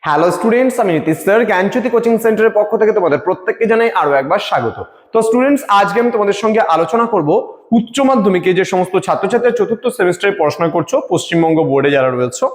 Hello students, আমি Nitish sir জ্ঞানজ্যোতি coaching সেন্টারের পক্ষ থেকে তোমাদের প্রত্যেককে জানাই আরো একবার স্বাগত। তো স্টুডেন্টস, আজকে আমি তোমাদের সঙ্গে আলোচনা করব উচ্চ মাধ্যমিকে যে সমস্ত ছাত্রছাত্রীরা চতুর্থ সেমিস্টারে পড়াশোনা করছো, পশ্চিমবঙ্গ বোর্ডে যারা রয়েছে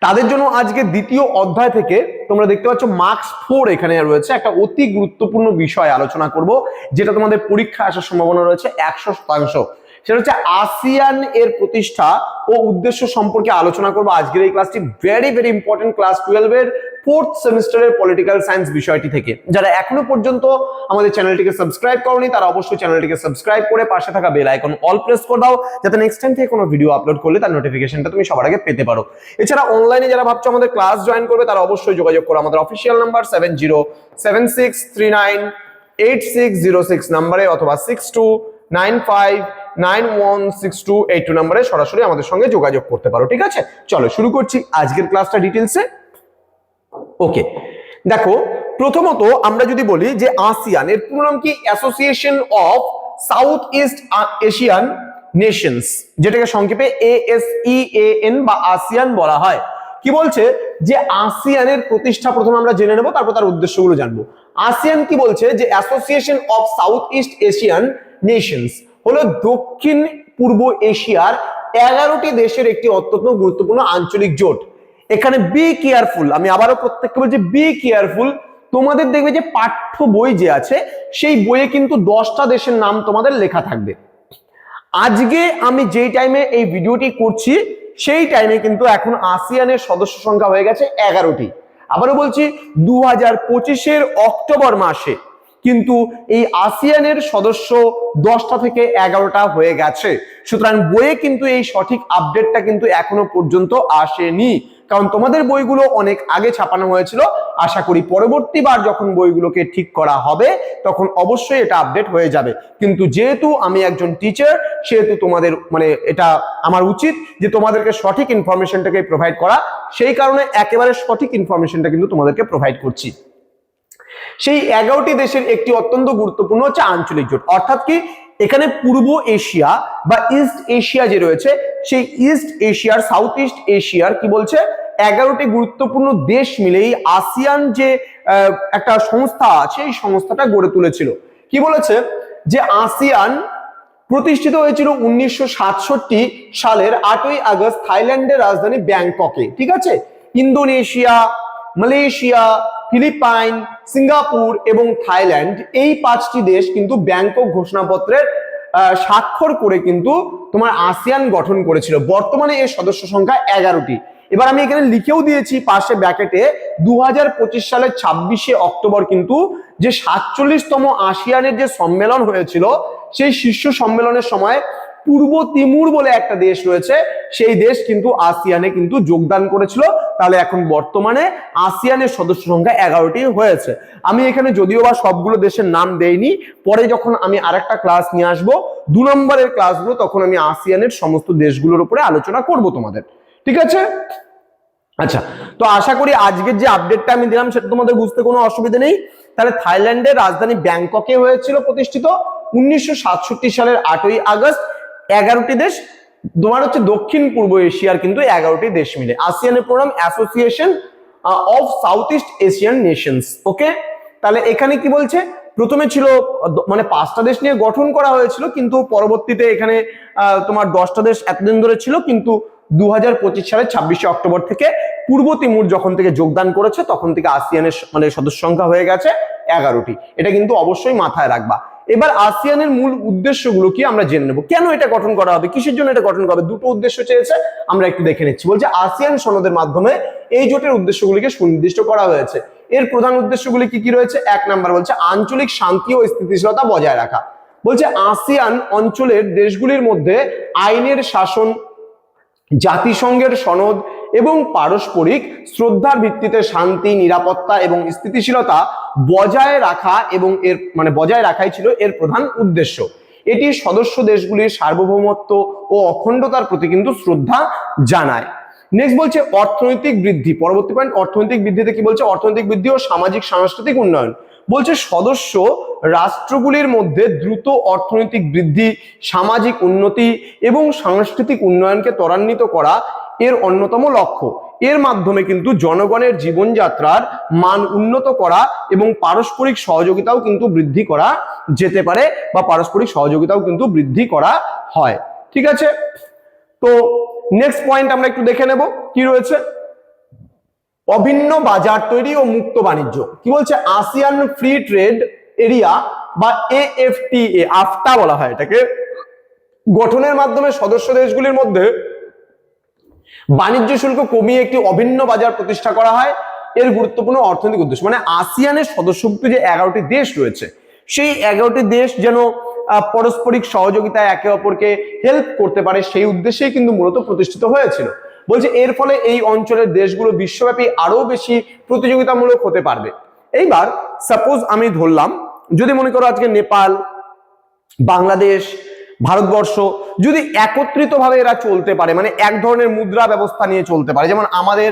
তাদের জন্য আজকে দ্বিতীয় অধ্যায় থেকে তোমরা দেখতে পাচ্ছ মার্কস 4 এখানে রয়েছে একটা অতি গুরুত্বপূর্ণ বিষয় আলোচনা করব, যেটা তোমাদের পরীক্ষায় আসার সম্ভাবনা রয়েছে 100%। সেটা হচ্ছে আসিয়ান এর প্রতিষ্ঠা ও উদ্দেশ্য সম্পর্কে আলোচনা করব আজকের এই ক্লাসটি। ভেরি ভেরি ইম্পর্টেন্ট ক্লাস 12 এর 4th সেমিস্টারের পলিটিক্যাল সায়েন্স বিষয়টি থেকে। যারা এখনো পর্যন্ত আমাদের চ্যানেলটিকে সাবস্ক্রাইব করনি তারা অবশ্যই চ্যানেলটিকে সাবস্ক্রাইব করে পাশে থাকা বেল আইকন অল প্রেস করে দাও, যাতে নেক্সট টাইম থেকে কোনো ভিডিও আপলোড করলে তার নোটিফিকেশনটা তুমি সবার আগে পেতে পারো। এছাড়া অনলাইনে যারা ভাবছো আমাদের ক্লাস জয়েন করবে তারা অবশ্যই যোগাযোগ করো আমাদের অফিসিয়াল নাম্বার 7076398606 নাম্বারে অথবা 6295916282 নাম্বারে সরাসরি আমাদের সঙ্গে যোগাযোগ করতে পারো। ঠিক আছে, চলো শুরু করছি আজকের ক্লাসটা ডিটেইলসে। ওকে, দেখো প্রথমত আমরা যদি বলি যে আসিয়ান এর পুরো নাম কি? Association of south east Asian Nations, যেটাকে সংক্ষেপে ASEAN বা আসিয়ান বলা হয়। কি বলছে যে আসিয়ানের প্রতিষ্ঠা প্রথমে আমরা জেনে নেব, তারপর তার উদ্দেশ্যগুলো জানবো। আসিয়ান কি বলছে যে association of south east Asian Nations হলো দক্ষিণ পূর্ব এশিয়ার 11টি দেশের একটি অত্যন্ত গুরুত্বপূর্ণ আঞ্চলিক জোট। এখানে বি কেয়ারফুল, আমি আবারও প্রত্যেককে বলছি বি কেয়ারফুল। তোমাদের দেখবে যে পাঠ্য বই যে আছে সেই বইয়ে কিন্তু 10টা দেশের নাম তোমাদের লেখা থাকবে। আজকে আমি যেই টাইমে এই ভিডিওটি করছি সেই টাইমে কিন্তু এখন আসিয়ানের সদস্য সংখ্যা হয়ে গেছে 11টি। আবারও বলছি 2025-এর অক্টোবর মাসে কিন্তু এই আসিয়ানের সদস্য 10টা থেকে 11টা হয়ে গেছে। সুতরাং বইয়ে কিন্তু এই সঠিক আপডেটটা কিন্তু এখনো পর্যন্ত আসেনি, কারণ তোমাদের বইগুলো অনেক আগে ছাপানো হয়েছিল। আশা করি পরবর্তীবার যখন বইগুলোকে ঠিক করা হবে তখন অবশ্যই এটা আপডেট হয়ে যাবে। কিন্তু যেহেতু আমি একজন টিচার সেহেতু তোমাদের এটা আমার উচিত যে তোমাদেরকে সঠিক ইনফরমেশনটাকে প্রোভাইড করা, সেই কারণে একেবারে সঠিক ইনফরমেশনটা কিন্তু তোমাদেরকে প্রোভাইড করছি। সেই 11টি দেশের একটি অত্যন্ত গুরুত্বপূর্ণ হচ্ছে আঞ্চলিক জোট, অর্থাৎ কি এখানে পূর্ব এশিয়া বা ইস্ট এশিয়া যে রয়েছে সেই ইস্ট এশিয়ার সাউথ ইস্ট এশিয়ার কি বলছে 11টি গুরুত্বপূর্ণ দেশ মিলেই আসিয়ান যে একটা সংস্থা আছে এই সংস্থাটা গড়ে তুলেছিল। কি বলেছে যে আসিয়ান প্রতিষ্ঠিত হয়েছিল 1967 সালের 8ই আগস্ট থাইল্যান্ডের রাজধানী ব্যাংককে। ঠিক আছে, ইন্দোনেশিয়া, মালয়েশিয়া, ফিলিপাইন, সিঙ্গাপুর এবং থাইল্যান্ড এই 5টি দেশ কিন্তু ব্যাংকক ঘোষণাপত্রের স্বাক্ষর করে কিন্তু তোমার আসিয়ান গঠন করেছিল। বর্তমানে এর সদস্য সংখ্যা 11টি। এবার আমি এখানে লিখেও দিয়েছি পাশে ব্র্যাকেটে 2025 সালের 26শে অক্টোবর কিন্তু যে 47তম আসিয়ানের যে সম্মেলন হয়েছিল সেই শীর্ষ সম্মেলনের সময় পূর্ব তিমুর বলে একটা দেশ রয়েছে সেই দেশ কিন্তু আসিয়ানে কিন্তু যোগদান করেছিল। তাহলে এখন বর্তমানে আসিয়ানের সদস্য সংখ্যা 11টি হয়েছে। আমি এখানে যদিও বা সবগুলো দেশের নাম দেইনি, পরে যখন আমি আরেকটা ক্লাস নিয়ে আসবো 2 নম্বরের ক্লাসগুলো তখন আমি আসিয়ানের সমস্ত দেশগুলোর উপরে আলোচনা করব তোমাদের। ঠিক আছে, আচ্ছা, তো আশা করি আজকের যে আপডেটটা আমি দিলাম সেটা তোমাদের বুঝতে কোনো অসুবিধা নেই। তাহলে থাইল্যান্ডের রাজধানী ব্যাংককে হয়েছিল প্রতিষ্ঠিত 1967 সালের 8ই আগস্ট। 11টি দেশ তোমার হচ্ছে দক্ষিণ পূর্ব এশিয়ার কিন্তু 11টি দেশ মিলে। আসিয়ানের পুরো নাম association of south east Asian nations. Okay, তাহলে এখানে কি বলছে প্রথমে ছিল 5টা দেশ নিয়ে গঠন করা হয়েছিল, কিন্তু পরবর্তীতে এখানে তোমার 10টা দেশ এতদিন ধরে ছিল, কিন্তু 2025 সালের 26শে অক্টোবর থেকে পূর্ব তিমুর যখন থেকে যোগদান করেছে তখন থেকে আসিয়ানের সদস্য সংখ্যা হয়ে গেছে 11টি। এটা কিন্তু অবশ্যই মাথায় রাখবা। এবার আসিয়ানের মূল উদ্দেশ্যগুলো কি আমরা জেনে নেব। কেন এটা গঠন করা হবে, কিসের জন্য এটা গঠন করা হবে, দুটো উদ্দেশ্য চেয়েছে, আমরা একটু দেখে নিচ্ছি। বলছে আসিয়ান সনদের মাধ্যমে এই জোটের উদ্দেশ্যগুলিকে সুনির্দিষ্ট করা হয়েছে। এর প্রধান উদ্দেশ্যগুলি কি কি রয়েছে? 1 নাম্বার বলছে আঞ্চলিক শান্তি ও স্থিতিশীলতা বজায় রাখা। বলছে আসিয়ান অঞ্চলের দেশগুলির মধ্যে আইনের শাসন, জাতিসংঘের সনদ এবং পারস্পরিক শ্রদ্ধার ভিত্তিতে শান্তি, নিরাপত্তা এবং স্থিতিশীলতা বজায় রাখা, এবং এর বজায় রাখাই ছিল এর প্রধান উদ্দেশ্য। এটি সদস্য দেশগুলির সার্বভৌমত্ব ও অখণ্ডতার প্রতি কিন্তু শ্রদ্ধা জানায়। নেক্সট বলছে অর্থনৈতিক বৃদ্ধি। পরবর্তী পয়েন্ট অর্থনৈতিক বৃদ্ধিতে কি বলছে? অর্থনৈতিক বৃদ্ধি ও সামাজিক সাংস্কৃতিক উন্নয়ন। বলছে সদস্য রাষ্ট্রগুলির মধ্যে দ্রুত অর্থনৈতিক বৃদ্ধি, সামাজিক উন্নতি এবং সাংস্কৃতিক উন্নয়নকে ত্বরান্বিত করা এর অন্যতম লক্ষ্য। এর মাধ্যমে কিন্তু জনগণের জীবনযাত্রার মান উন্নত করা এবং পারস্পরিক সহযোগিতাও কিন্তু বৃদ্ধি করা যেতে পারে, বা পারস্পরিক সহযোগিতাও কিন্তু বৃদ্ধি করা হয়। ঠিক আছে, তো নেক্সট পয়েন্ট আমরা একটু দেখে নেব কি রয়েছে। অভিন্ন বাজার তৈরি ও মুক্ত বাণিজ্য। কি বলছে? আসিয়ান ফ্রি ট্রেড এরিয়া বা AFTA, আফটা বলা হয় এটাকে, গঠনের মাধ্যমে সদস্য দেশগুলির মধ্যে বাণিজ্য শুল্ক কমিয়ে একটি অভিন্ন বাজার প্রতিষ্ঠা করা হয়। এর গুরুত্বপূর্ণ অর্থনৈতিক উদ্দেশ্য মানে আসিয়ানের সদস্যভুক্ত যে 11টি দেশ রয়েছে, সেই 11টি দেশ যেন পারস্পরিক সহযোগিতায় একে অপরকে হেল্প করতে পারে, সেই উদ্দেশ্যেই কিন্তু মূলত প্রতিষ্ঠিত হয়েছিল। বলছে এর ফলে এই অঞ্চলের দেশগুলো বিশ্বব্যাপী আরো বেশি প্রতিযোগিতামূলক হতে পারবে। এইবার সাপোজ আমি ধরলাম, যদি মনে করো আজকে নেপাল, বাংলাদেশ, ভারতবর্ষ যদি একত্রিতভাবে এরা চলতে পারে, মানে এক ধরনের মুদ্রা ব্যবস্থা নিয়ে চলতে পারে, যেমন আমাদের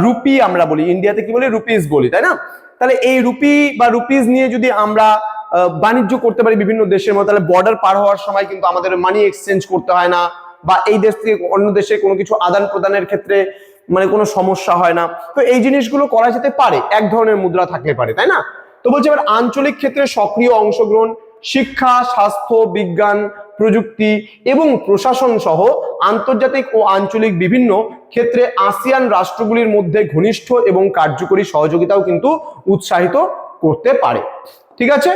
রুপি আমরা বলি, ইন্ডিয়াতে কি বলি? রুপিস বলি, তাই না? তাহলে এই রুপি বা রুপিস নিয়ে যদি আমরা বাণিজ্য করতে পারি বিভিন্ন দেশের মধ্যে, তাহলে বর্ডার পার হওয়ার সময় কিন্তু আমাদের মানি এক্সচেঞ্জ করতে হয় না, বা এই দেশ থেকে অন্য দেশে কোনো কিছু আদান প্রদানের ক্ষেত্রে মানে কোনো সমস্যা হয় না। তো এই জিনিসগুলো করা যেতে পারে এক ধরনের মুদ্রা থাকলে পারে, তাই না? তো বলছে এবার আঞ্চলিক ক্ষেত্রে সক্রিয় অংশগ্রহণ, শিক্ষা, স্বাস্থ্য, বিজ্ঞান, প্রযুক্তি এবং প্রশাসন সহ আন্তর্জাতিক ও আঞ্চলিক বিভিন্ন ক্ষেত্রে আসিয়ান রাষ্ট্রগুলির মধ্যে ঘনিষ্ঠ এবং কার্যকরী সহযোগিতাও কিন্তু উৎসাহিত করতে পারে। ঠিক আছে,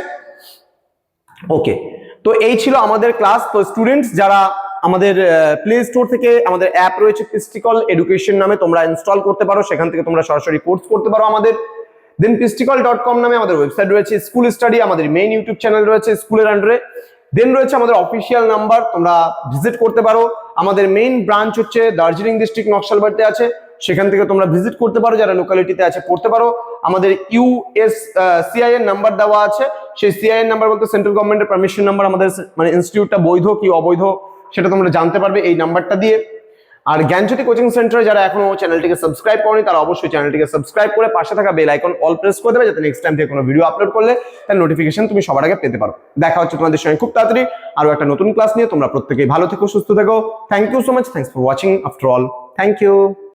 ওকে, তো এই ছিল আমাদের ক্লাস। তো স্টুডেন্টস যারা আমাদের প্লে স্টোর থেকে আমাদের অ্যাপ রয়েছে পিস্টিকল এডুকেশন নামে, তোমরা ইনস্টল করতে পারো, সেখান থেকে তোমরা সরাসরি কোর্স করতে পারো আমাদের। দেন pistikal.com নামে আমাদের ওয়েবসাইট রয়েছে, স্কুল স্টাডি আমাদের মেইন ইউটিউব চ্যানেল রয়েছে স্কুলের আন্ডারে। দেন রয়েছে আমাদের অফিসিয়াল নাম্বার, তোমরা ভিজিট করতে পারো। আমাদের মেইন ব্রাঞ্চ হচ্ছে দার্জিলিং ডিস্ট্রিক্ট নকশালবাড়িতে আছে, সেখান থেকে তোমরা ভিজিট করতে পারো, যারা লোকালিটিতে আছে পড়তে পারো। আমাদের CIN নাম্বার দেওয়া আছে, সেই CIN নাম্বার বলতে সেন্ট্রাল গভর্নমেন্টের পারমিশন নাম্বার, আমাদের মানে ইনস্টিটিউটটা বৈধ কি অবৈধ সেটা তোমরা জানতে পারবে এই নাম্বারটা দিয়ে। আর জ্ঞানজ্যোতি কোচিং সেন্টারে যারা এখনো চ্যানেলটিকে সাবস্ক্রাইব করেনি, তারা অবশ্যই চ্যানেলটিকে সাবস্ক্রাইব করে পাশে থাকা বেল আইকন অল প্রেস করে দেবে, যাতে নেক্সট টাইম থেকে কোনো ভিডিও আপলোড করলে তার নোটিফিকেশন তুমি সবার আগে পেতে পারো। দেখা হচ্ছে তোমাদের সঙ্গে খুব তাড়াতাড়ি আরো একটা নতুন ক্লাস নিয়ে। তোমরা প্রত্যেকেই ভালো থেকো, সুস্থ থেকো। Thank you so much, thanks for watching after all, thank you.